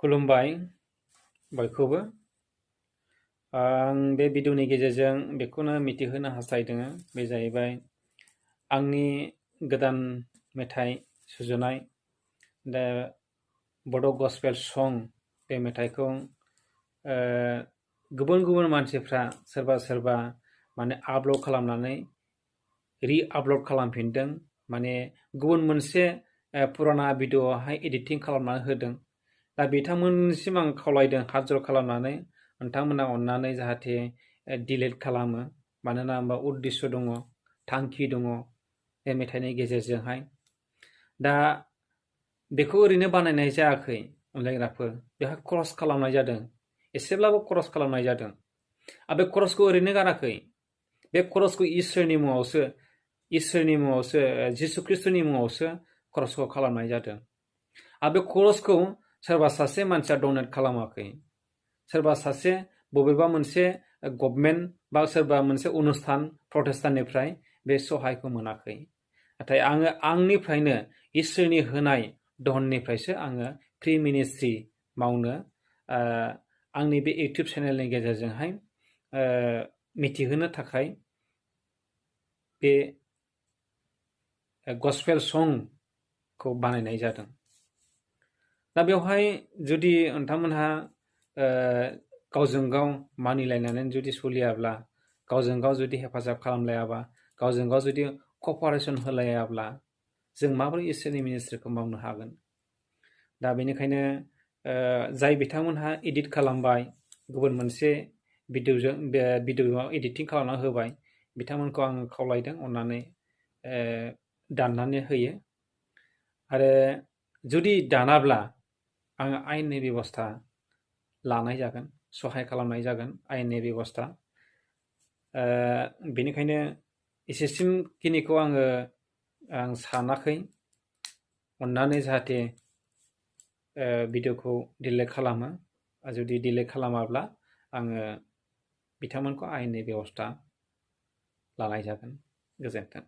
खुलुमबाय बयखौबो। आं बे भिडिअनि गेजेरजों बेखौनो मिथिहोनो हास्थायदों, बे जाहैबाय आंनि गोदान मेथाइ सुजुनाय दा बड' गस्पेल सं। बे मेथाइखौ गुबुन गुबुन मानसिफ्रा सोरबा माने आपल'ड खालामनानै रि-आपल'ड खालामफिनदों, माने गुबुन मोनसे पुराना भिडिअ'आवहाय एडिटिं खालामनानै होदों। दा बिथांमोननिसिम आं खावलायदों हात जर खालामनानै नोंथांमोना अननानै जाहाथे डिलिट खालामो, मानोना होनबा उद्देश्य दङ, थांखि दङ बे मेथाइनि गेजेरजोंहाय। दा बेखौ ओरैनो बानायनाय जायाखै अनलायग्राफोर, बेहा खरस खालामनाय जादों, एसेब्लाबो खरस खालामनाय जादों। आरो बे खरसखौ ओरैनो गाराखै, बे खरसखौ इसोरनि मुङावसो जिसु ख्रिस्ट'नि मुङावसो खरसखौ खालामनाय जादों। आरो बे खरसखौ सोरबा सासे मानसिया डनेट खालामाखै, सोरबा सासे बबेबा मोनसे गभर्नमेन्ट बा सोरबा मोनसे अनुस्थान प्रटेस्टाननिफ्राय बे सहायखौ मोनाखै। नाथाय आङो आंनिफ्रायनो इसोरनि होनाय धननिफ्रायसो आङो फ्रि मिनिस्ट्रि मावनो आंनि बे इउटुब चेनेलनि गेजेरजोंहाय मिथिहोनो थाखाय बे गस्पेल संखौ बानायनाय जादों। दा बेवहाय जुदि नोंथांमोनहा गावजों गाव मानिलायनानै जुदि सोलियाब्ला, गावजों गाव जुदि हेफाजाब खालामलायाबा, गावजों गाव जुदि कपारेसन होलायाब्ला जों माबोरै इसोरनि मिनिस्ट्रिखौ मावनो हागोन? दा बेनिखायनो जाय बिथांमोनहा एडिट खालामबाय, गुबुन मोनसे भिडिअ'आव एडिटिं खालामना होबाय, बिथांमोनखौ आं खावलायदों अननानै दाननानै होयो। आरो जुदि दानाब्ला आङो आयेननि बेबस्था लानाय जागोन, सहाय खालामनाय जागोन आयेननि बेबस्था। बेनिखायनो एसेसिमखिनिखौ आं सानाखै। अननानै जाहाथे भिडिअ'खौ डिलिट खालामो। जुदि डिलिट खालामाब्ला आङो बिथांमोनखौ आयेननि बेबस्था लानाय जागोन। गोजोन्थों।